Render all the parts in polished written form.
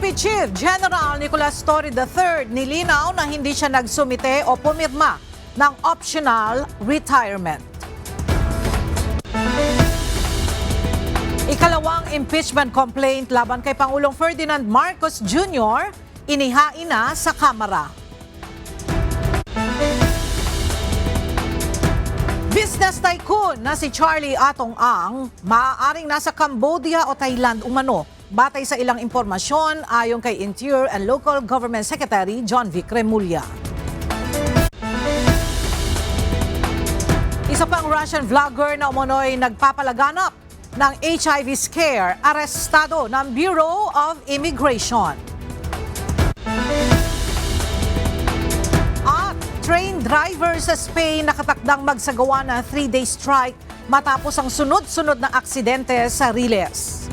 PNP Chief General Nicolas Torre III nilinaw na hindi siya nagsumite o pumirma ng optional retirement. Ikalawang impeachment complaint laban kay Pangulong Ferdinand Marcos Jr. inihain na sa Kamara. Business tycoon na si Charlie Atong Ang maaaring nasa Cambodia o Thailand umano. Batay sa ilang impormasyon ayon kay Interior and Local Government Secretary John Vic Remulla. Isa pang Russian vlogger na umano'y nagpapalaganap ng HIV scare, arestado ng Bureau of Immigration. At train driver sa Spain nakatakdang magsagawa ng 3-day strike matapos ang sunod-sunod na aksidente sa Riles.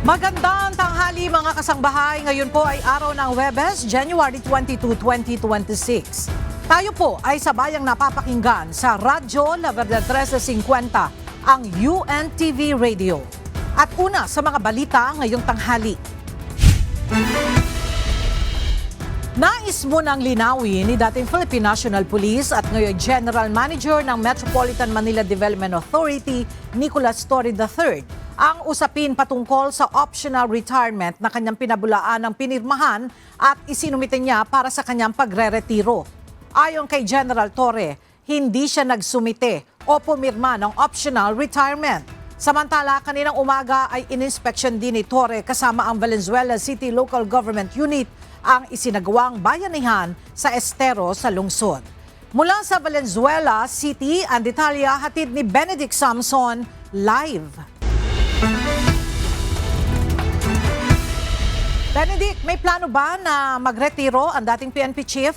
Magandang tanghali mga kasangbahay. Ngayon po ay araw ng Huwebes, January 22, 2026. Tayo po ay sabayang napapakinggan sa Radyo La Verdad 1350, ang UNTV Radio. At una sa mga balita ngayong tanghali. Nais mo nang linawin ni dating Philippine National Police at ngayon General Manager ng Metropolitan Manila Development Authority, Nicolas Torre III, ang usapin patungkol sa optional retirement na kanyang pinabulaan ng pinirmahan at isinumite niya para sa kanyang pagre-retiro. Ayon kay General Torre, hindi siya nagsumite o pumirma ng optional retirement. Samantala, kaninang umaga ay ininspeksyon din ni Torre kasama ang Valenzuela City Local Government Unit ang isinagawang bayanihan sa Estero sa lungsod. Mula sa Valenzuela City, ang detalya hatid ni Benedict Samson live. Benedict, may plano ba na magretiro ang dating PNP Chief?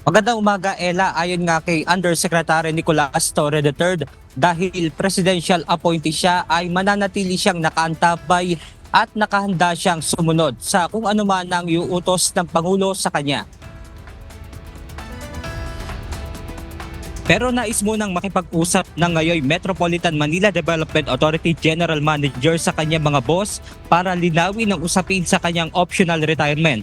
Magandang umaga, Ella. Ayon nga kay Undersecretary Nicolas Torre III, dahil presidential appointee siya ay mananatili siyang nakaantabay at nakahanda siyang sumunod sa kung ano man ang iuutos ng Pangulo sa kanya. Pero nais munang makipag-usap ng ngayon Metropolitan Manila Development Authority General Manager sa kanyang mga boss para linawin ang usapin sa kanyang optional retirement.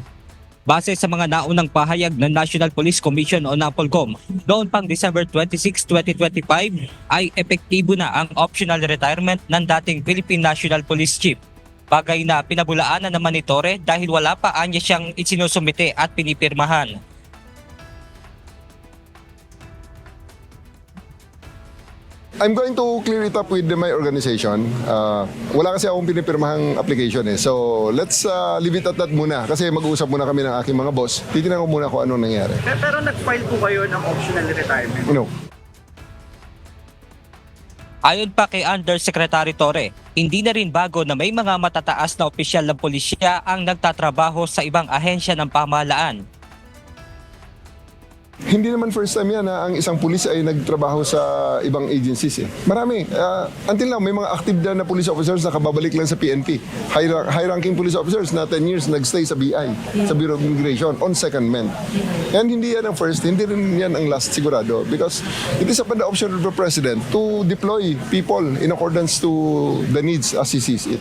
Base sa mga naunang pahayag ng National Police Commission o NAPOLCOM, noon pang December 26, 2025 ay epektibo na ang optional retirement ng dating Philippine National Police Chief. Bagay na pinabulaanan naman ni Torre dahil wala pa anya siyang isinusumite at pinipirmahan. I'm going to clear it up with my organization. Wala kasi akong pinipirmahang application eh. So let's leave it at that muna. Kasi mag-uusap muna kami ng aking mga boss. Titignan ko muna kung anong nangyari. Pero nag-file po kayo ng optional retirement? No. Ayon pa kay Undersecretary Torre, hindi na rin bago na may mga matataas na opisyal ng pulisya ang nagtatrabaho sa ibang ahensya ng pamahalaan. Hindi naman first time yan na ang isang pulis ay nagtrabaho sa ibang agencies eh. Marami. Until now, may mga active na police officers na kababalik lang sa PNP. High-ranking police officers na 10 years nagstay sa BI, sa Bureau of Immigration, on secondment. And hindi yan ang first, hindi rin yan ang last sigurado. Because it is upon the option of the President to deploy people in accordance to the needs as he sees it.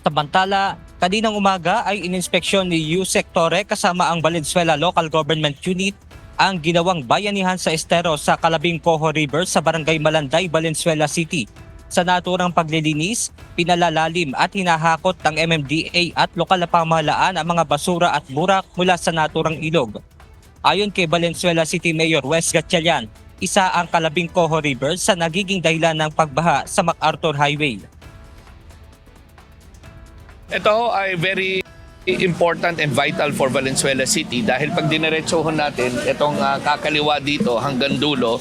Samantala, kaninang umaga ay ininspeksyon ni Yusek Torre kasama ang Valenzuela Local Government Unit ang ginawang bayanihan sa Estero sa Calabing Coho River sa Barangay Malanday, Valenzuela City. Sa naturang paglilinis, pinalalalim at hinahakot ng MMDA at lokal na pamahalaan ang mga basura at burak mula sa naturang ilog. Ayon kay Valenzuela City Mayor Wes Gatchalian, isa ang Calabing Coho River sa nagiging dahilan ng pagbaha sa MacArthur Highway. Ito ay very important and vital for Valenzuela City dahil pag dineretsohon natin itong kakaliwa dito hanggang dulo,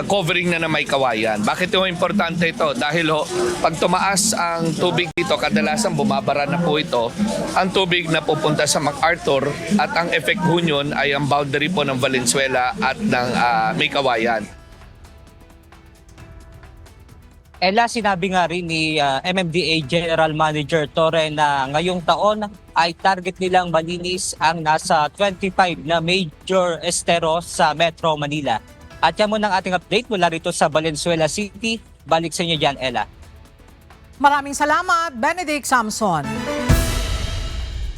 covering na may kawayan. Bakit yung importante ito? Dahil pag tumaas ang tubig dito, kadalasan bumabara na po ito, ang tubig na pupunta sa MacArthur at ang effect po yun ay ang boundary po ng Valenzuela at ng may kawayan. Ella, sinabi nga rin ni MMDA General Manager Torre na ngayong taon ay target nilang malinis ang nasa 25 na major estero sa Metro Manila. At yan muna ang ating update mula rito sa Valenzuela City. Balik sa inyo dyan, Ella. Maraming salamat, Benedict Samson.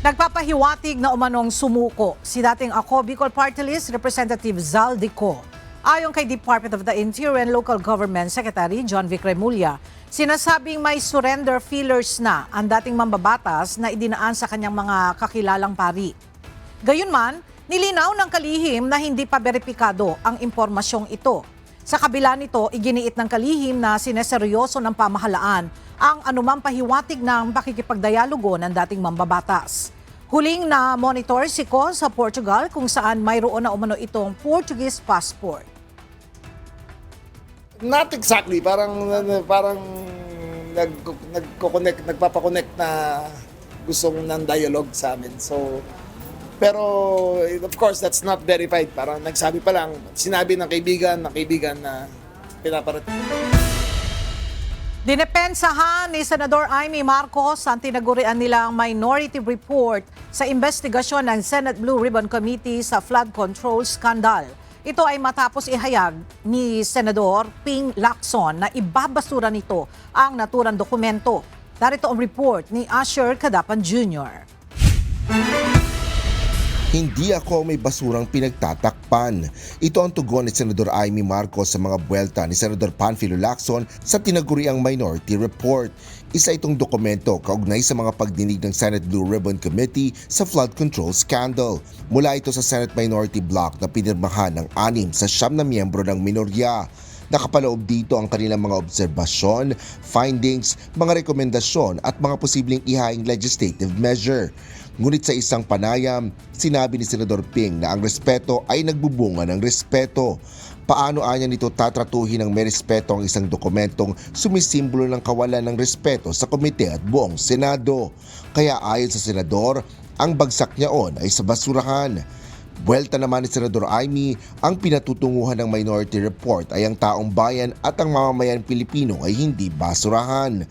Nagpapahiwatig na umanong sumuko si dating Ako Bicol Party List Representative Zaldico. Ayon kay Department of the Interior and Local Government Secretary John Vic Remulla, sinasabing may surrender feelers na ang dating mambabatas na idinaan sa kanyang mga kakilalang pari. Gayunman, nilinaw ng kalihim na hindi pa beripikado ang impormasyong ito. Sa kabila nito, iginiit ng kalihim na sineseryoso ng pamahalaan ang anumang pahiwatig ng pakikipagdialogo ng dating mambabatas. Huling na monitor si Ko sa Portugal kung saan mayroon na umano itong Portuguese passport. Not exactly, parang nagpapakonect na gustong ng dialogue sa amin. So, pero of course that's not verified. Parang nagsabi pa lang, sinabi ng kaibigan na pinaparating. Dinepensahan ni Senador Amy Marcos ang tinagurian nilang minority report sa investigasyon ng Senate Blue Ribbon Committee sa flood control scandal. Ito ay matapos ihayag ni Senador Ping Lacson na ibabasura nito ang naturang dokumento. Darito ang report ni Asher Cadapan Jr. Hindi ako may basurang pinagtatakpan. Ito ang tugon ni Senador Amy Marcos sa mga buwelta ni Senador Panfilo Lacson sa tinaguriang Minority Report. Isa itong dokumento kaugnay sa mga pagdinig ng Senate Blue Ribbon Committee sa flood control scandal. Mula ito sa Senate Minority Block na pinirmahan ng 6 sa 9 na miyembro ng minorya. Nakapaloob dito ang kanilang mga obserbasyon, findings, mga rekomendasyon at mga posibleng ihaing legislative measure. Ngunit sa isang panayam, sinabi ni Senador Ping na ang respeto ay nagbubunga ng respeto. Paano anya nito tatratuhin ng may respeto ang isang dokumentong sumisimbolo ng kawalan ng respeto sa komite at buong Senado? Kaya ayon sa Senador, ang bagsak niyaon ay sa basurahan. Buwelta naman ni Senador Amy, ang pinatutunguhan ng Minority Report ay ang taong bayan at ang mamamayan Pilipino ay hindi basurahan.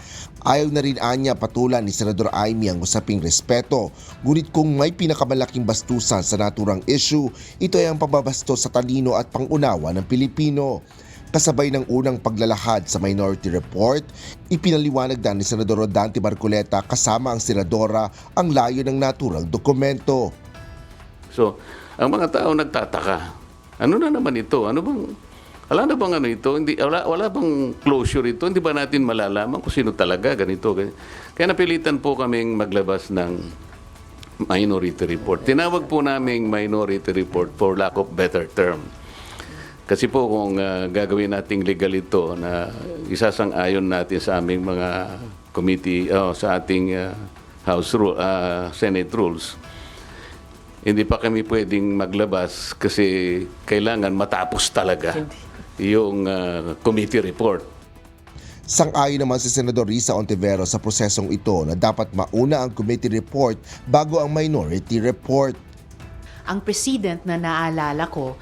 Ayaw na rin anya patulan ni Senador Amy ang usaping respeto, ngunit kung may pinakamalaking bastusan sa naturang issue, ito ay ang pababastos sa talino at pangunawa ng Pilipino. Kasabay ng unang paglalahad sa Minority Report, ipinaliwanag na ni Senador Rodante Marcoleta kasama ang Senadora ang layo ng naturang dokumento. So, ang mga tao nagtataka, ano na naman ito? Wala na bang ito? Wala bang closure ito? Hindi ba natin malalaman kung sino talaga ganito? Kaya napilitan po kaming maglabas ng minority report. Tinawag po naming minority report for lack of better term. Kasi po kung gagawin nating legal ito na isasang-ayon natin sa aming mga committee, sa ating Senate rules, hindi pa kami pwedeng maglabas kasi kailangan matapos talaga yung committee report. Sang-ayon naman si Senador Risa Ontiveros sa prosesong ito na dapat mauna ang committee report bago ang minority report. Ang president na naalala ko,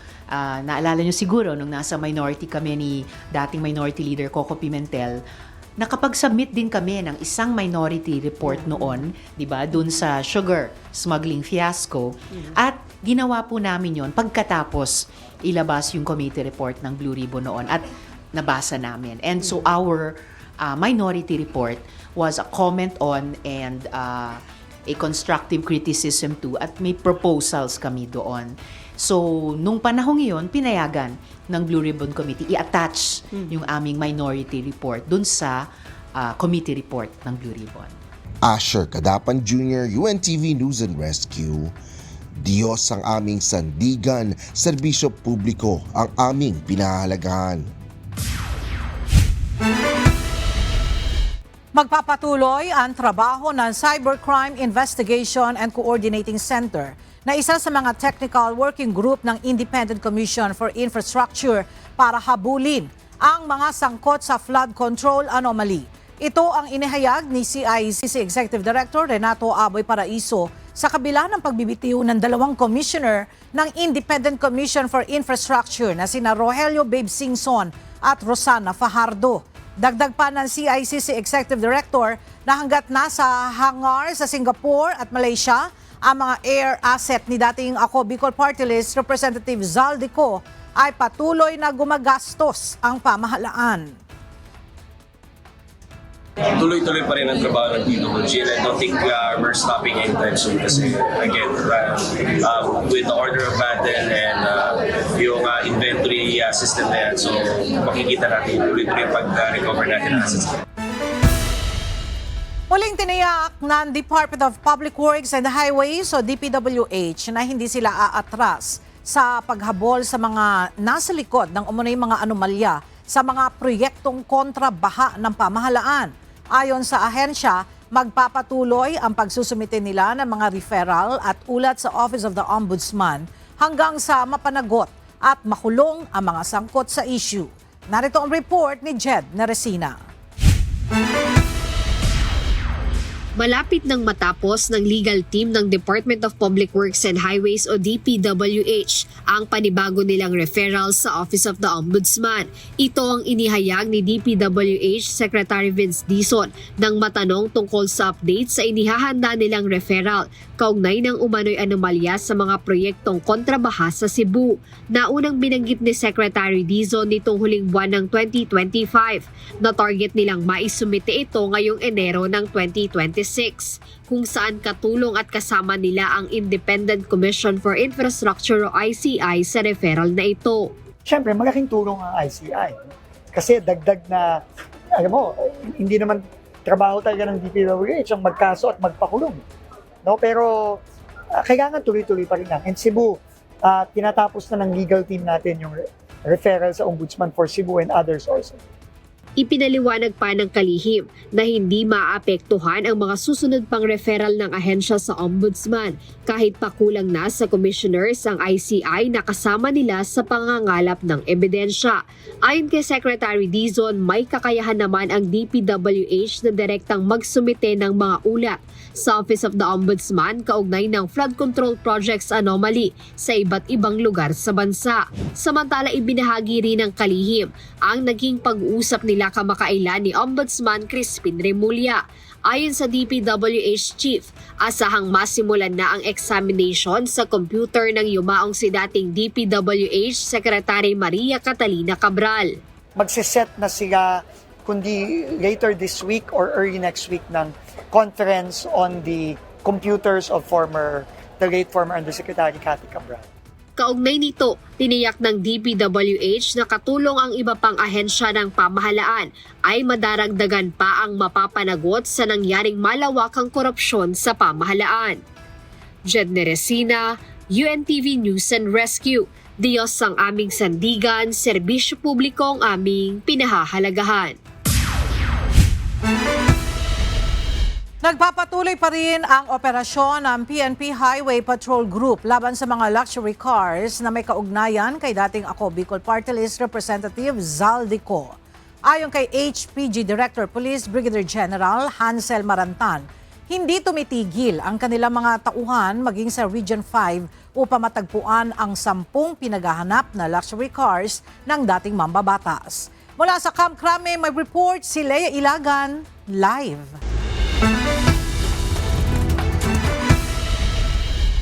naalala nyo siguro nung nasa minority kami ni dating minority leader Coco Pimentel, nakapag-submit din kami ng isang minority report noon, 'di ba, dun sa sugar smuggling fiasco, at ginawa po namin 'yon pagkatapos ilabas yung committee report ng Blue Ribbon noon at nabasa namin. And so our minority report was a comment on and a constructive criticism too, at may proposals kami doon. So, nung panahong iyon, pinayagan ng Blue Ribbon Committee i-attach yung aming minority report dun sa committee report ng Blue Ribbon. Asher Cadapan Jr., UNTV News and Rescue. Diyos ang aming sandigan, serbisyo publiko ang aming pinahahalagahan. Magpapatuloy ang trabaho ng Cybercrime Investigation and Coordinating Center na isa sa mga technical working group ng Independent Commission for Infrastructure para habulin ang mga sangkot sa flood control anomaly. Ito ang inihayag ni CICC Executive Director Renato Aboy Paraiso sa kabila ng pagbibitiw ng 2 commissioner ng Independent Commission for Infrastructure na sina Rogelio Babe Singson at Rosana Fajardo. Dagdag pa ng CICC Executive Director na hanggat nasa hangar sa Singapore at Malaysia ang mga air asset ni dating Ako Bicol Party List Representative Zaldico ay patuloy na gumagastos ang pamahalaan. Tuloy-tuloy pa rin ang trabaho ng Tito G, and I don't think we're stopping anytime soon kasi again, with the order of battle and yung inventory system na yan, so makikita natin tuloy-tuloy pag-recover natin ang assets. Muling tiniyak ng Department of Public Works and Highways o DPWH na hindi sila aatras sa paghabol sa mga nasa likod ng umunoy mga anomalya sa mga proyektong kontrabaha ng pamahalaan. Ayon sa ahensya, magpapatuloy ang pagsusumite nila ng mga referral at ulat sa Office of the Ombudsman hanggang sa mapanagot at makulong ang mga sangkot sa issue. Narito ang report ni Jed Neresina. Malapit nang matapos ng legal team ng Department of Public Works and Highways o DPWH ang panibago nilang referral sa Office of the Ombudsman. Ito ang inihayag ni DPWH Secretary Vince Dizon nang matanong tungkol sa update sa inihahanda nilang referral kaugnay ng umano'y anomalya sa mga proyektong kontrabaha sa Cebu. Naunang binanggit ni Secretary Dizon nitong huling buwan ng 2025 na target nilang maisumite ito ngayong Enero ng 2026. Kung saan katulong at kasama nila ang Independent Commission for Infrastructure o ICI sa referral na ito. Siyempre, malaking tulong ang ICI. Kasi dagdag na, alam mo, hindi naman trabaho talaga ng DPWH ang magkaso at magpakulong. No? Pero kailangan tuloy-tuloy pa rin lang. And Cebu, tinatapos na ng legal team natin yung referral sa Ombudsman for Cebu and others also. Ipinaliwanag pa ng kalihim na hindi maapektuhan ang mga susunod pang referral ng ahensya sa Ombudsman kahit pa kulang na sa commissioners ang ICI na kasama nila sa pangangalap ng ebidensya. Ayon kay Secretary Dizon, may kakayahan naman ang DPWH na direktang magsumite ng mga ulat sa Office of the Ombudsman kaugnay ng flood control projects anomaly sa iba't ibang lugar sa bansa. Samantala, ibinahagi rin ng kalihim ang naging pag-uusap nila kamakailan ni Ombudsman Crispin Remulla. Ayon sa DPWH Chief, asahang masimulan na ang examination sa computer ng yumaong si dating DPWH Secretary Maria Catalina Cabral. Magsiset na sila kundi later this week or early next week ng conference on the computers of the late former Undersecretary Cathy Cabral. Kaugnay nito, tiniyak ng DPWH na katulong ang iba pang ahensya ng pamahalaan ay madaragdagan pa ang mapapanagot sa nangyaring malawakang korupsyon sa pamahalaan. Jed Neresina, UNTV News and Rescue. Diyos ang aming sandigan, serbisyo publiko ang aming pinahahalagahan. Nagpapatuloy pa rin ang operasyon ng PNP Highway Patrol Group laban sa mga luxury cars na may kaugnayan kay dating Ako Bicol Party List Representative Zaldico. Ayon kay HPG Director Police Brigadier General Hansel Marantan, hindi tumitigil ang kanilang mga tauhan maging sa Region 5 upang matagpuan ang 10 pinaghahanap na luxury cars ng dating mambabatas. Mula sa Camp Crame, may report si Lea Ilagan live.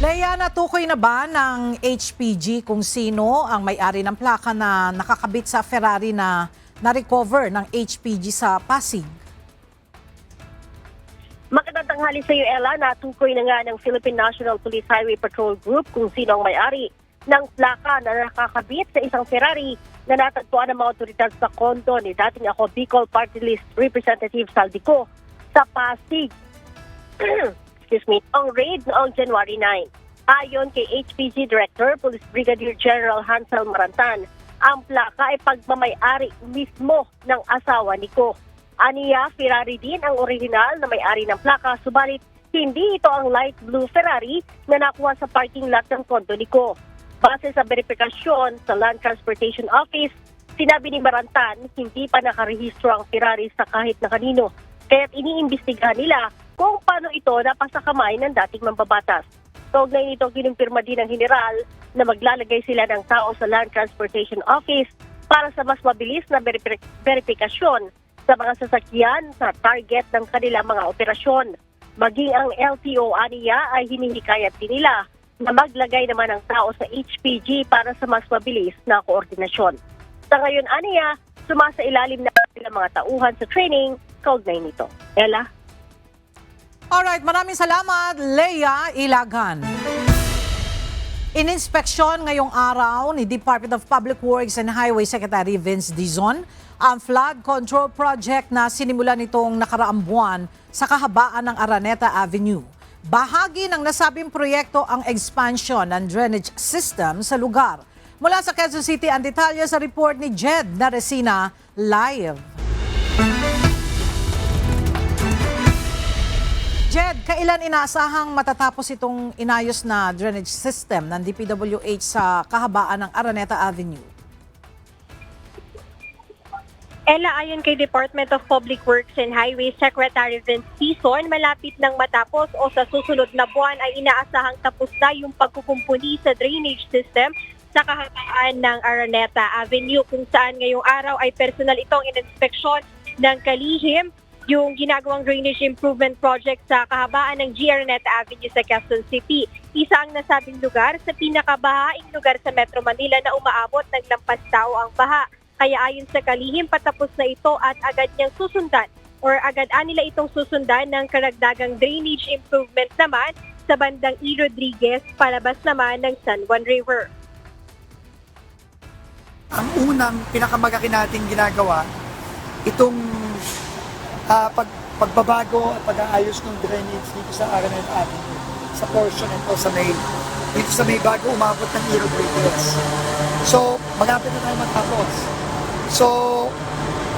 Lea, natukoy na ba ng HPG kung sino ang may-ari ng plaka na nakakabit sa Ferrari na na-recover ng HPG sa Pasig? Magandang tanghali sa iyo, Ella. Natukoy na nga ng Philippine National Police Highway Patrol Group kung sino ang may-ari ng plaka na nakakabit sa isang Ferrari na natagpuan ng mga otoridad sa kondo ni dating Ako Bicol Party List Representative Zaldico sa Pasig. Excuse me, ang raid noong January 9. Ayon kay HPG Director Police Brigadier General Hansel Marantan, ang plaka ay pagmamay-ari mismo ng asawa ni Ko. Aniya, Ferrari din ang original na may-ari ng plaka, subalit hindi ito ang light blue Ferrari na nakuha sa parking lot ng kondo ni Ko. Base sa verifikasyon sa Land Transportation Office, sinabi ni Marantan hindi pa nakarehistro ang Ferrari sa kahit na kanino, kaya't iniimbestigahan nila kung paano ito napasa kamay ng dating mambabatas. Kaugnay nito, kinumpirma din ng general na maglalagay sila ng tao sa Land Transportation Office para sa mas mabilis na verifikasyon sa mga sasakyan sa target ng kanilang mga operasyon. Maging ang LTO aniya ay hinihikayat din nila na maglagay naman ng tao sa HPG para sa mas mabilis na koordinasyon. Sa ngayon aniya, sumasailalim na ang mga tauhan sa training kaugnay nito. Ella? Alright, maraming salamat, Leia Ilagan. Ininspeksyon ngayong araw ni Department of Public Works and Highway Secretary Vince Dizon ang flood control project na sinimulan nitong nakaraang buwan sa kahabaan ng Araneta Avenue. Bahagi ng nasabing proyekto ang expansion ng drainage system sa lugar. Mula sa Quezon City, ang detalye sa report ni Jed Naresina live. Jed, kailan inaasahang matatapos itong inayos na drainage system ng DPWH sa kahabaan ng Araneta Avenue? Ella, ayon kay Department of Public Works and Highway Secretary Vince Dizon, malapit nang matapos o sa susunod na buwan ay inaasahang tapos na yung pagkukumpuni sa drainage system sa kahabaan ng Araneta Avenue, kung saan ngayong araw ay personal itong ininspeksyon ng kalihim yung ginagawang drainage improvement project sa kahabaan ng Araneta Avenue sa Quezon City. Isa ang nasabing lugar sa pinakabahaing lugar sa Metro Manila na umaabot ng lampas tao ang baha. Kaya ayon sa kalihim, patapos na ito at agad niyang susundan or agad nila itong susundan ng karagdagang drainage improvement naman sa bandang E. Rodriguez, palabas naman ng San Juan River. Ang unang pinakamalaki nating ginagawa, itong pagbabago at pag-aayos ng drainage dito sa Araneta Avenue, sa portion ito sa may bago umabot ng E. Rodriguez. So, malapit na tayo matapos. So,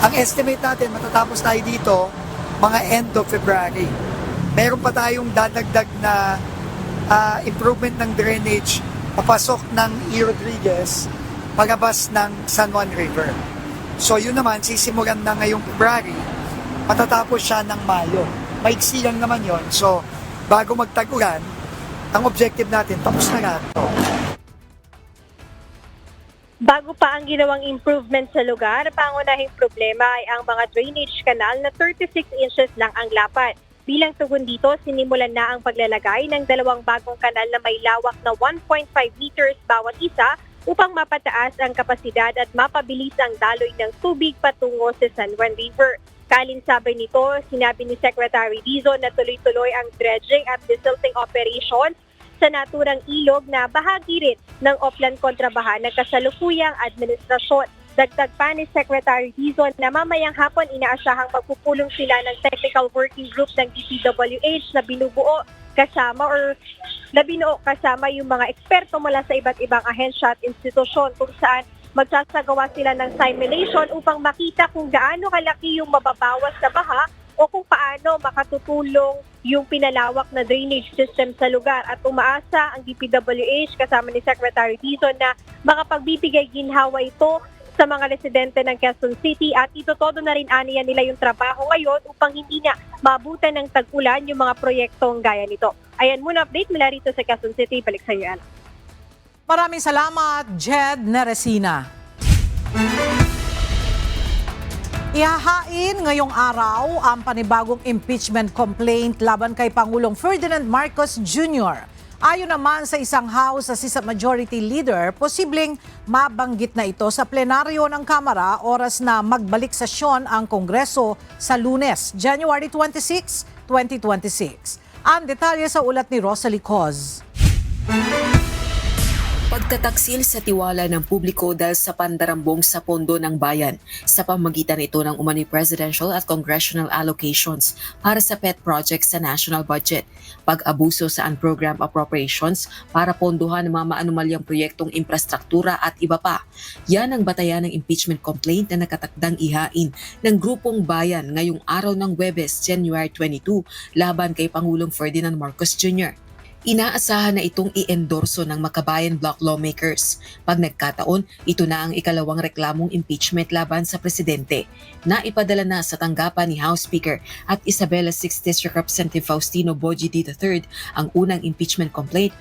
ang estimate natin, matatapos tayo dito mga end of February. Meron pa tayong dadagdag na improvement ng drainage papasok ng E. Rodriguez, palabas ng San Juan River. So, yun naman, sisimulan na ngayong February, matatapos siya ng Mayo. Maiksi lang naman yon. So, bago magtag-ulan, ang objective natin, tapos na lahat ito. Bago pa ang ginawang improvement sa lugar, pangunahing problema ay ang mga drainage canal na 36 inches lang ang lapad. Bilang tugon dito, sinimulan na ang paglalagay ng dalawang bagong kanal na may lawak na 1.5 meters bawat isa upang mapataas ang kapasidad at mapabilis ang daloy ng tubig patungo sa San Juan River. Kalinsabay nito, sinabi ni Secretary Dizon na tuloy-tuloy ang dredging at desilting operations sa naturang ilog na bahagi rin ng Oplan Kontrabahan ng kasalukuyang administrasyon. Dagdag pa ni Secretary Dizon na mamayang hapon inaasahang magpupulong sila ng technical working group ng DPWH na binubuo kasama yung mga eksperto mula sa iba't ibang ahensya at institusyon, kung saan magsasagawa sila ng simulation upang makita kung gaano kalaki yung mababawas na baha o kung paano makatutulong yung pinalawak na drainage system sa lugar. At umaasa ang DPWH kasama ni Secretary Dizon na makapagbibigay ginhawa ito sa mga residente ng Quezon City at itotodo na rin aniya nila yung trabaho ngayon upang hindi na maabutan ng tag-ulan yung mga proyektong gaya nito. Ayan muna update mula rito sa Quezon City. Balik sa iyo, Ana. Maraming salamat, Jed Naresina. Ihahain ngayong araw ang panibagong impeachment complaint laban kay Pangulong Ferdinand Marcos Jr. Ayon naman sa isang House Assistant Majority Leader, posibleng mabanggit na ito sa plenaryo ng Kamara oras na magbalik sesyon ang Kongreso sa Lunes, January 26, 2026. Ang detalye sa ulat ni Rosalie Coz. Pagtataksil sa tiwala ng publiko dahil sa pandarambong sa pondo ng bayan sa pamagitan ito ng umano'y presidential at congressional allocations para sa pet projects sa national budget, pag-abuso sa unprogrammed appropriations para pondohan ng mga maanumalyang proyektong infrastruktura at iba pa. Yan ang batayan ng impeachment complaint na nakatakdang ihain ng Grupong Bayan ngayong araw ng Huwebes, January 22, laban kay Pangulong Ferdinand Marcos Jr. Inaasahan na itong i-endorso ng Makabayan Bloc lawmakers. Pag nagkataon, ito na ang ikalawang reklamong impeachment laban sa presidente. Naipadala na sa tanggapan ni House Speaker at Isabela 6th District Representative Faustino Boji III ang unang impeachment complaint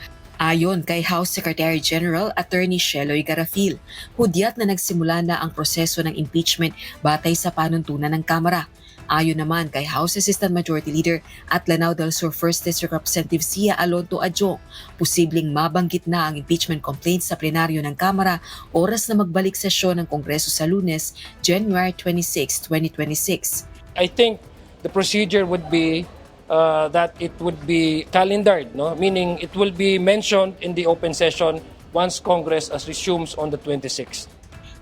Ayon kay House Secretary General Attorney Sheloy Garafil, hudyat na nagsimula na ang proseso ng impeachment batay sa panuntunan ng Kamara. Ayon naman kay House Assistant Majority Leader at Lanao del Sur 1st District Representative Sia Alonto Adjong, posibleng mabanggit na ang impeachment complaint sa plenaryo ng Kamara oras na magbalik sesyon ng Kongreso sa Lunes, January 26, 2026. I think the procedure would be that it would be calendared, no? Meaning it will be mentioned in the open session once Congress resumes on the 26th.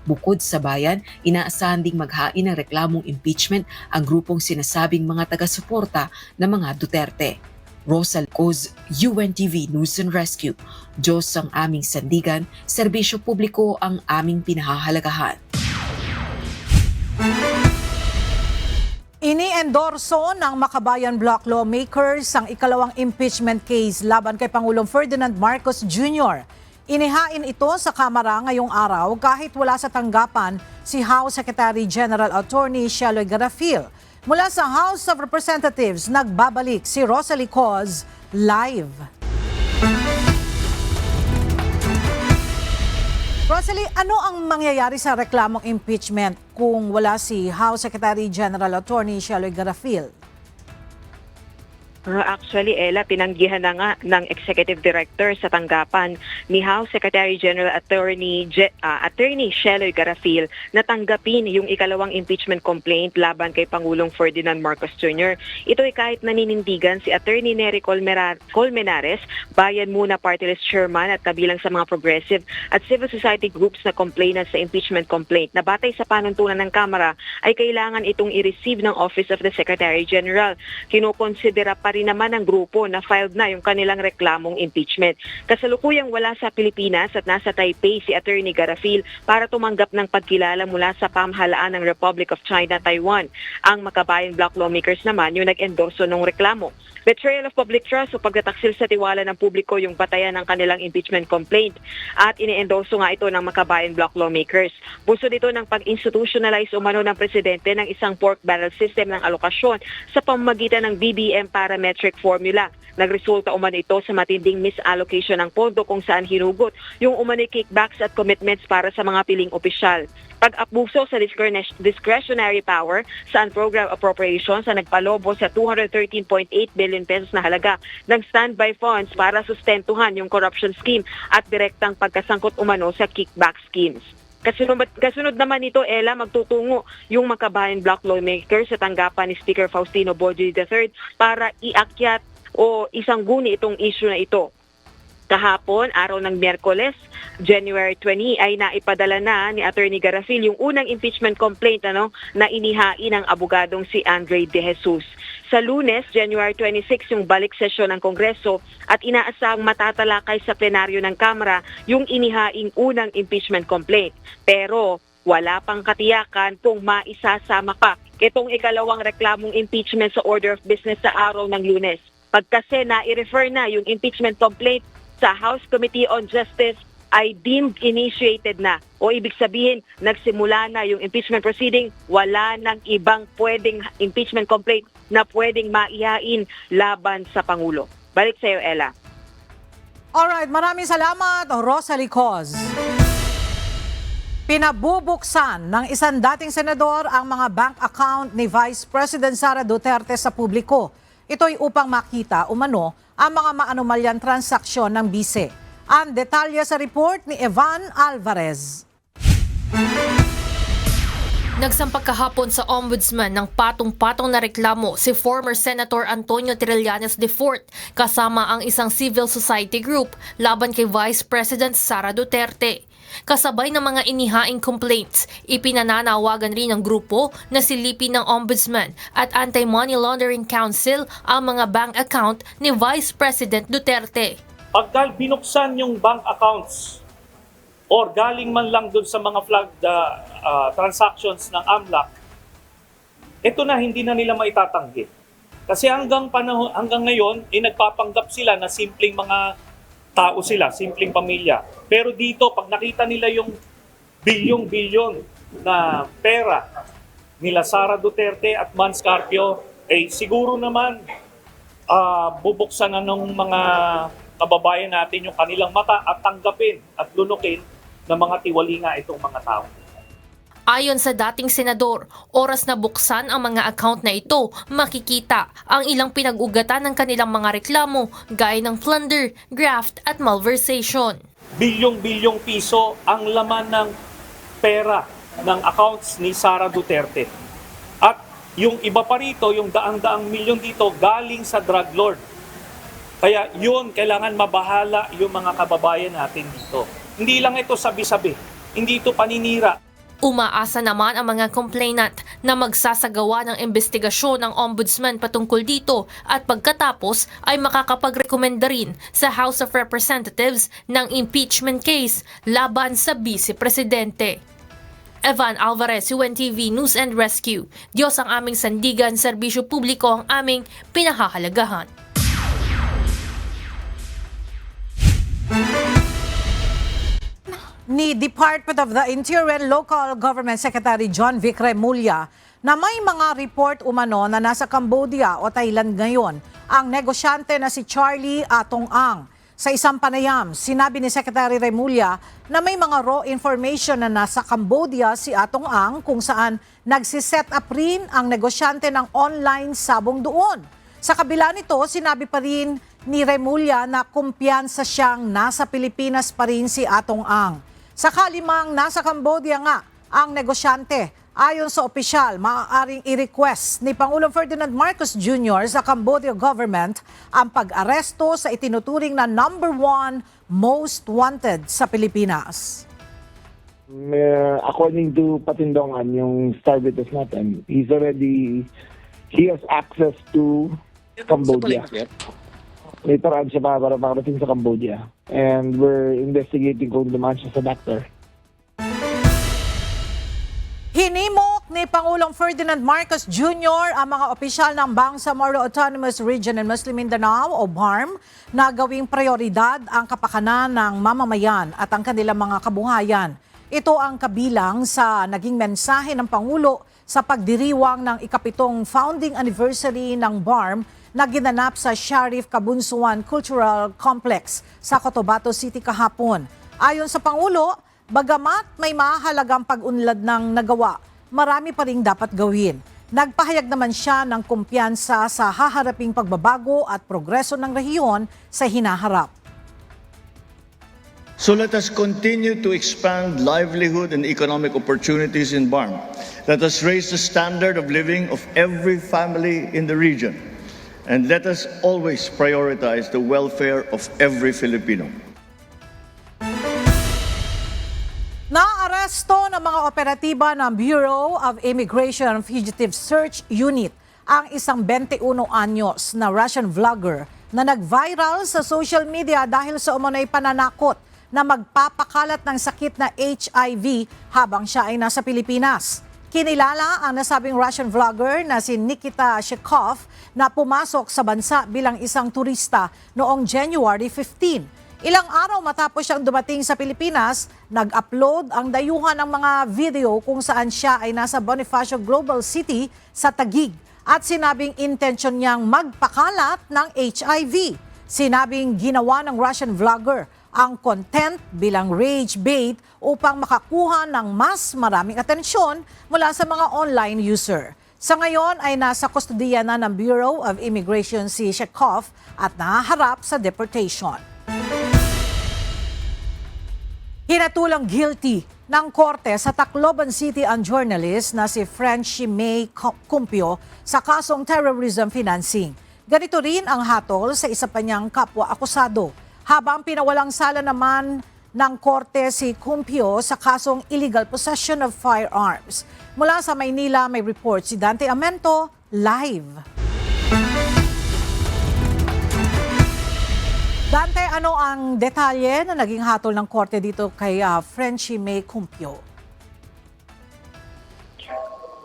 Bukod sa bayan, inaasahan ding maghain ng reklamong impeachment ang grupong sinasabing mga taga-suporta ng mga Duterte. Rosal Coz, UNTV News and Rescue. Diyos ang aming sandigan, serbisyo publiko ang aming pinahahalagahan. Ini-endorso ng Makabayan Bloc lawmakers ang ikalawang impeachment case laban kay Pangulong Ferdinand Marcos Jr. Inihain ito sa Kamara ngayong araw kahit wala sa tanggapan si House Secretary General Attorney Sheloy Garafil. Mula sa House of Representatives, nagbabalik si Rosalie Coz live. Rosalie, ano ang mangyayari sa reklamong impeachment kung wala si House Secretary General Attorney Sheloy Garafil? Actually, Ella, tinanggihan na nga ng Executive Director sa tanggapan ni House Secretary General Attorney Sheloy Garafil na tanggapin yung ikalawang impeachment complaint laban kay Pangulong Ferdinand Marcos Jr. Ito ay kahit naninindigan si Attorney Nery Colmenares, Bayan Muna Party List Chairman at kabilang sa mga progressive at civil society groups na complainant sa impeachment complaint na batay sa panuntunan ng Kamara ay kailangan itong i-receive ng Office of the Secretary General. Kinokonsidera pa rin naman ng grupo na filed na yung kanilang reklamong impeachment. Kasalukuyang wala sa Pilipinas at nasa Taipei si Attorney Garafil para tumanggap ng pagkilala mula sa pamahalaan ng Republic of China, Taiwan. Ang Makabayan Bloc lawmakers naman yung nag-endorso ng reklamo. Betrayal of public trust o pagtataksil sa tiwala ng publiko yung batayan ng kanilang impeachment complaint at ine-endorso nga ito ng Makabayan Bloc lawmakers. Buso dito ng pag-institutionalize umano ng presidente ng isang pork barrel system ng alokasyon sa pamamagitan ng BBM parametric formula. Nagresulta umano ito sa matinding misallocation ng pondo kung saan hinugot yung umano'y kickbacks at commitments para sa mga piling opisyal. Pag-abuso sa discretionary power sa unprogrammed appropriations na nagpalobo sa 213.8 billion pesos na halaga ng standby funds para sustentuhan yung corruption scheme at direktang pagkasangkot umano sa kickback schemes. Kasunod naman nito, Ella, magtutungo yung Makabayan Bloc lawmakers sa tanggapan ni Speaker Faustino Bojoy III para iakyat o isangguni itong issue na ito. Kahapon, araw ng Miyerkules, January 20, ay naipadala na ni Attorney Garafil yung unang impeachment complaint na inihain ng abogadong si Andre De Jesus. Sa Lunes, January 26, yung balik sesyon ng Kongreso at inaasahang matatalakay sa plenaryo ng Kamara yung inihaing unang impeachment complaint. Pero wala pang katiyakan kung maisasama pa itong ikalawang reklamong impeachment sa order of business sa araw ng Lunes. Pagkasi na-i-refer na yung impeachment complaint sa House Committee on Justice ay deemed initiated na. O ibig sabihin, nagsimula na yung impeachment proceeding, wala nang ibang pwedeng impeachment complaint na pwedeng maihain laban sa Pangulo. Balik sa iyo, Ella. Alright, maraming salamat, Rosalie Coz. Pinabubuksan ng isang dating senador ang mga bank account ni Vice President Sara Duterte sa publiko. Ito'y upang makita umano ang mga maanumalyang transaksyon ng bise. Ang detalye sa report ni Evan Alvarez. Nagsampag kahapon sa Ombudsman ng patong-patong na reklamo si former Senator Antonio Trillanes IV kasama ang isang civil society group laban kay Vice President Sara Duterte. Kasabay ng mga inihaing complaints, ipinananawagan rin ng grupo na silipin ng Ombudsman at Anti-Money Laundering Council ang mga bank account ni Vice President Duterte. Pagka binuksan yung bank accounts or galing man lang dun sa mga flagged transactions ng AMLAC, ito na hindi na nila maitatanggi. Kasi hanggang ngayon, nagpapanggap sila na simpleng mga tao sila, simpleng pamilya. Pero dito, pag nakita nila yung bilyong-bilyon na pera nila Sara Duterte at Mans Carpio, siguro naman bubuksan na ng mga kababayan natin yung kanilang mata at tanggapin at lunukin ng mga tiwali nga itong mga tao. Ayon sa dating senador, oras na buksan ang mga account na ito, makikita ang ilang pinag-ugatan ng kanilang mga reklamo gaya ng plunder, graft at malversation. Bilyong-bilyong piso ang laman ng pera ng accounts ni Sara Duterte. At yung iba pa rito, yung daang-daang milyon dito, galing sa drug lord. Kaya yun, kailangan mabahala yung mga kababayan natin dito. Hindi lang ito sabi-sabi, hindi ito paninira. Umaasa naman ang mga complainant na magsasagawa ng investigasyon ng ombudsman patungkol dito at pagkatapos ay makakapagrekomenda rin sa House of Representatives ng impeachment case laban sa Vice Presidente. Evan Alvarez, UNTV News and Rescue. Diyos ang aming sandigan, serbisyo publiko ang aming pinahahalagahan. Ni Department of the Interior and Local Government Secretary John Vic Remulla na may mga report umano na nasa Cambodia o Thailand ngayon ang negosyante na si Charlie Atong Ang. Sa isang panayam, sinabi ni Secretary Remulla na may mga raw information na nasa Cambodia si Atong Ang kung saan nagsiset up rin ang negosyante ng online sabong doon. Sa kabila nito, sinabi pa rin ni Remulla na kumpiyansa siyang nasa Pilipinas pa rin si Atong Ang. Sakali mang nasa Cambodia nga ang negosyante, ayon sa opisyal, maaaring i-request ni Pangulong Ferdinand Marcos Jr. sa Cambodia government ang pag-aresto sa itinuturing na #1 most wanted sa Pilipinas. According to Patindongan, yung star witness natin, he has access to Cambodia. Later on siya para makarating sa Cambodia. And we're investigating kung dumaan siya sa doctor. Hinimok ni Pangulong Ferdinand Marcos Jr. ang mga opisyal ng Bangsamoro Autonomous Region in Muslim Mindanao o BARM na gawing prioridad ang kapakanan ng mamamayan at ang kanilang mga kabuhayan. Ito ang kabilang sa naging mensahe ng Pangulo sa pagdiriwang ng ika-7 founding anniversary ng BARM na ginanap sa Sharif Kabunsuan Cultural Complex sa Cotabato City kahapon. Ayon sa Pangulo, bagamat may mahalagang pag-unlad ng nagawa, marami pa ring dapat gawin. Nagpahayag naman siya ng kumpiyansa sa haharaping pagbabago at progreso ng rehiyon sa hinaharap. So let us continue to expand livelihood and economic opportunities in BARM. Let us raise the standard of living of every family in the region. And let us always prioritize the welfare of every Filipino. Naaresto ng mga operatiba ng Bureau of Immigration Fugitive Search Unit ang isang 21 anyos na Russian vlogger na nag-viral sa social media dahil sa umano'y pananakot na magpapakalat ng sakit na HIV habang siya ay nasa Pilipinas. Kinilala ang nasabing Russian vlogger na si Nikita Shekov na pumasok sa bansa bilang isang turista noong January 15. Ilang araw matapos siyang dumating sa Pilipinas, nag-upload ang dayuhan ng mga video kung saan siya ay nasa Bonifacio Global City sa Taguig at sinabing intensyon niyang magpakalat ng HIV. Sinabing ginawa ng Russian vlogger ang content bilang rage bait upang makakuha ng mas maraming atensyon mula sa mga online user. Sa ngayon ay nasa kustodiya na ng Bureau of Immigration si Shekov at nahaharap sa deportation. Hinatulang guilty ng korte sa Tacloban City ang journalist na si Frenchie May Cumpio sa kasong terrorism financing. Ganito rin ang hatol sa isa pa niyang kapwa-akusado. Habang pinawalang sala naman ng korte si Cumpio sa kasong illegal possession of firearms. Mula sa Maynila, may report si Dante Amento, live. Dante, ano ang detalye na naging hatol ng korte dito kay Frenchie May Cumpio?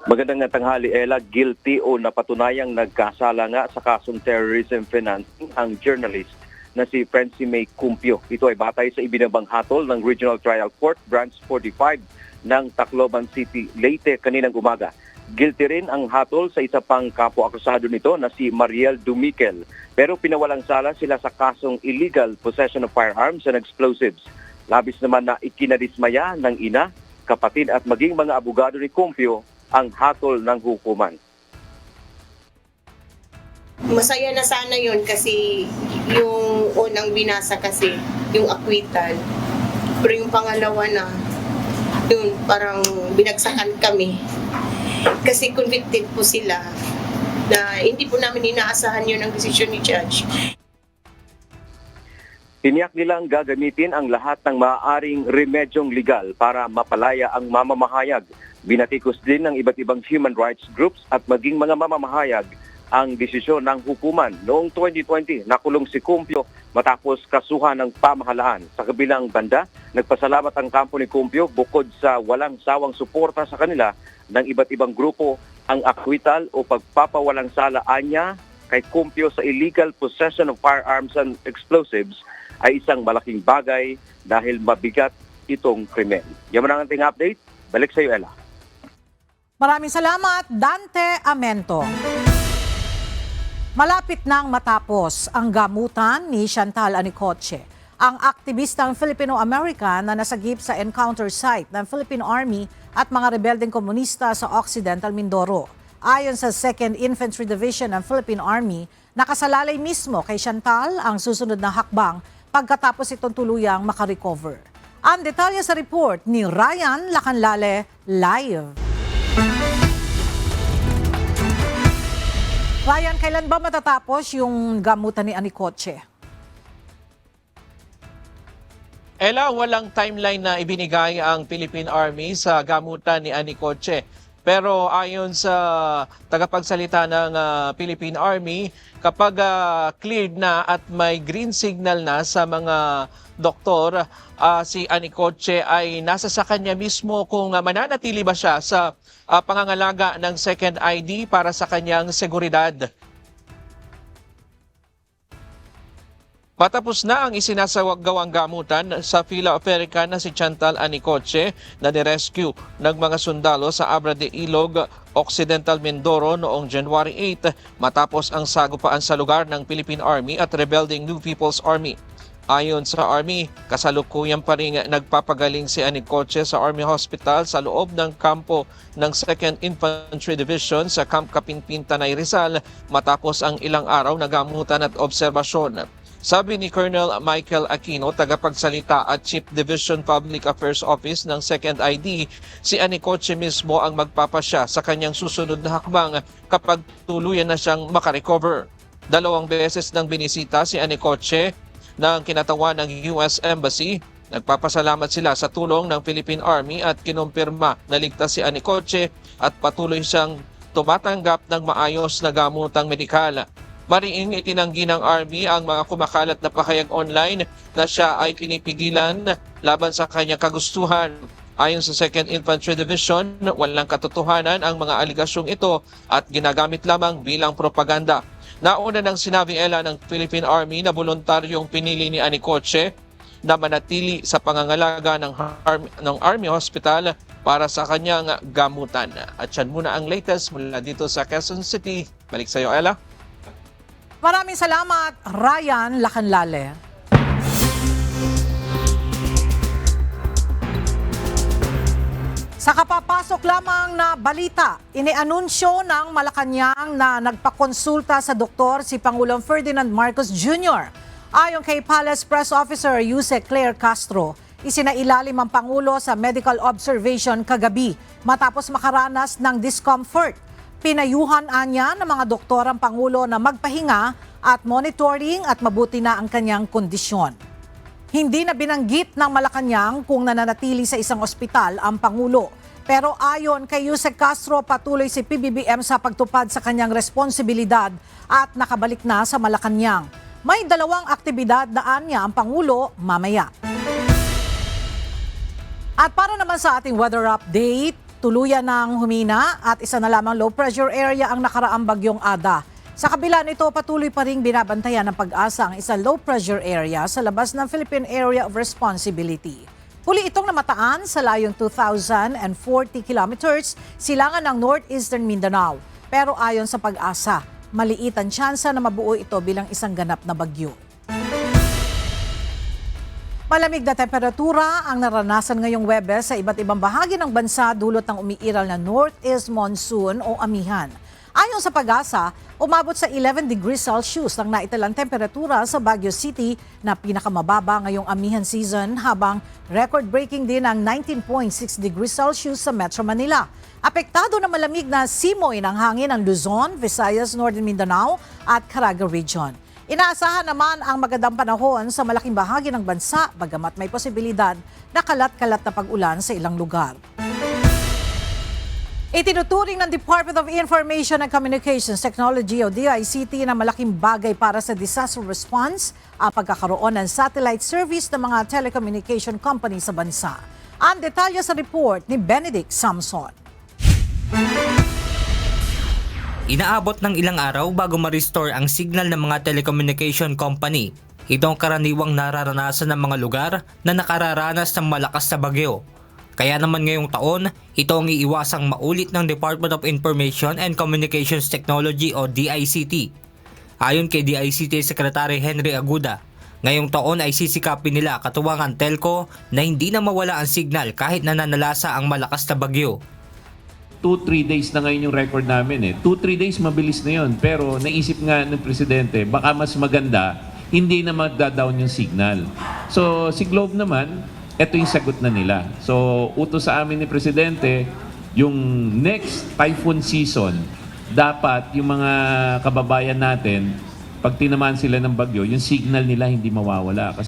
Magandang tanghali, Ella. Guilty o napatunayang nagkasala nga sa kasong terrorism financing ang journalist na si Frenchie May Cumpio. Ito ay batay sa ibinabang hatol ng Regional Trial Court Branch 45 ng Tacloban City, Leyte kaninang umaga. Guilty rin ang hatol sa isa pang kapwa-akusado nito na si Mariel Dumiquel. Pero pinawalang sala sila sa kasong illegal possession of firearms and explosives. Labis naman na ikinadismaya ng ina, kapatid at maging mga abogado ni Cumpio ang hatol ng hukuman. Masaya na sana yun kasi yung unang binasa kasi, yung acquittal. Pero yung pangalawa na, yun parang binagsakan kami. Kasi convicted po sila na hindi po namin inaasahan yun ang desisyon ni Judge. Tiniyak nilang gagamitin ang lahat ng maaaring remedyong legal para mapalaya ang mamamahayag. Binatikos din ng iba't ibang human rights groups at maging mga mamamahayag ang desisyon ng hukuman. Noong 2020, nakulong si Cumpio matapos kasuhan ng pamahalaan. Sa kabilang banda, nagpasalamat ang kampo ni Cumpio bukod sa walang sawang suporta sa kanila ng iba't ibang grupo. Ang acquittal o pagpapawalang sala anya kay Cumpio sa illegal possession of firearms and explosives ay isang malaking bagay dahil mabigat itong krimen. Yaman ang ating update. Balik sa iyo, Ella. Maraming salamat, Dante Amento. Malapit nang matapos ang gamutan ni Chantal Anicoche, ang aktivistang Filipino-American na nasagip sa encounter site ng Philippine Army at mga rebeldeng komunista sa Occidental Mindoro. Ayon sa 2nd Infantry Division ng Philippine Army, nakasalalay mismo kay Chantal ang susunod na hakbang pagkatapos itong tuluyang makarecover. Ang detalye sa report ni Ryan Lacanlale live. Ryan, kailan ba matatapos yung gamutan ni Anicoche? Ella, walang timeline na ibinigay ang Philippine Army sa gamutan ni Anicoche. Pero ayon sa tagapagsalita ng Philippine Army, kapag cleared na at may green signal na sa mga doktor, si Anicoche ay nasa sa kanya mismo kung mananatili ba siya sa pangangalaga ng second ID para sa kanyang seguridad. Patapos na ang isinasagawang gamutan sa Filo-American na si Chantal Anicoche na nirescue ng mga sundalo sa Abra de Ilog, Occidental Mindoro noong January 8 matapos ang sagupaan sa lugar ng Philippine Army at rebelding New People's Army. Ayon sa Army, kasalukuyan pa rin nagpapagaling si Anicoche sa Army Hospital sa loob ng kampo ng 2nd Infantry Division sa Camp Kapinpin, Tanay Rizal matapos ang ilang araw na gamutan at obserbasyon. Sabi ni Colonel Michael Aquino, tagapagsalita at Chief Division Public Affairs Office ng 2nd ID, si Anicoche mismo ang magpapasya sa kanyang susunod na hakbang kapag tuluyan na siyang makarecover. 2 beses nang binisita si Anicoche ng kinatawan ng US Embassy. Nagpapasalamat sila sa tulong ng Philippine Army at kinumpirma na ligtas si Anicoche at patuloy siyang tumatanggap ng maayos na gamutang medikal. Mariing itinanggi ng Army ang mga kumakalat na pahayag online na siya ay pinipigilan laban sa kanyang kagustuhan. Ayon sa 2nd Infantry Division, walang katotohanan ang mga aligasyong ito at ginagamit lamang bilang propaganda. Nauna nang sinabi Ella ng Philippine Army na voluntaryong pinili ni Anicoche na manatili sa pangangalaga ng Army Hospital para sa kanyang gamutan. At yan muna ang latest mula dito sa Quezon City. Balik sa iyo, Ella. Maraming salamat, Ryan Lacanlale. Sa kapapasok lamang na balita, inianunsyo ng Malacanang na nagpakonsulta sa doktor si Pangulong Ferdinand Marcos Jr. Ayon kay Palace Press Officer Yusek Claire Castro, isinailalim ang Pangulo sa medical observation kagabi matapos makaranas ng discomfort. Pinayuhan niya ng mga doktor ang Pangulo na magpahinga at monitoring at mabuti na ang kanyang kondisyon. Hindi na binanggit ng Malacanang kung nananatili sa isang ospital ang Pangulo. Pero ayon kay Yusek Castro, patuloy si PBBM sa pagtupad sa kanyang responsibilidad at nakabalik na sa Malacanang. May 2 aktibidad na anya ang Pangulo mamaya. At para naman sa ating weather update, tuluyan ng humina at isa na lamang low pressure area ang nakaraang bagyong Ada. Sa kabila nito, patuloy pa ring binabantayan ng Pag-asa ang isang low pressure area sa labas ng Philippine Area of Responsibility. Huli itong namataan sa layong 2,040 kilometers silangan ng northeastern Mindanao. Pero ayon sa Pag-asa, maliit ang tsansa na mabuo ito bilang isang ganap na bagyo. Malamig na temperatura ang naranasan ngayong Huwebes sa iba't ibang bahagi ng bansa dulot ng umiiral na northeast monsoon o amihan. Ayon sa Pag-asa, umabot sa 11 degrees Celsius ang naitalang temperatura sa Baguio City na pinakamababa ngayong amihan season habang record-breaking din ang 19.6 degrees Celsius sa Metro Manila. Apektado na malamig na simoy ng hangin ang Luzon, Visayas, Northern Mindanao at Caraga Region. Inaasahan naman ang magandang panahon sa malaking bahagi ng bansa bagamat may posibilidad na kalat-kalat na pag-ulan sa ilang lugar. Itinuturing ng Department of Information and Communications Technology o DICT na malaking bagay para sa disaster response ang pagkakaroon ng satellite service ng mga telecommunication company sa bansa. Ang detalye sa report ni Benedict Samson. Inaabot ng ilang araw bago ma-restore ang signal ng mga telecommunication company. Ito ang karaniwang nararanasan ng mga lugar na nakararanas ng malakas na bagyo. Kaya naman ngayong taon, ito ang iiwasang maulit ng Department of Information and Communications Technology o DICT. Ayon kay DICT Secretary Henry Aguda, ngayong taon ay sisikapin nila katuwangan telco na hindi na mawala ang signal kahit nananalasa ang malakas na bagyo. 2-3 days na ngayon yung record namin 2-3 days mabilis na yun. Pero naisip nga ng Presidente, baka mas maganda, hindi na magda-down yung signal. So si Globe naman, ito yung sagot na nila. So, utos sa amin ni Presidente, yung next typhoon season, dapat yung mga kababayan natin, pag tinamaan sila ng bagyo, yung signal nila hindi mawawala.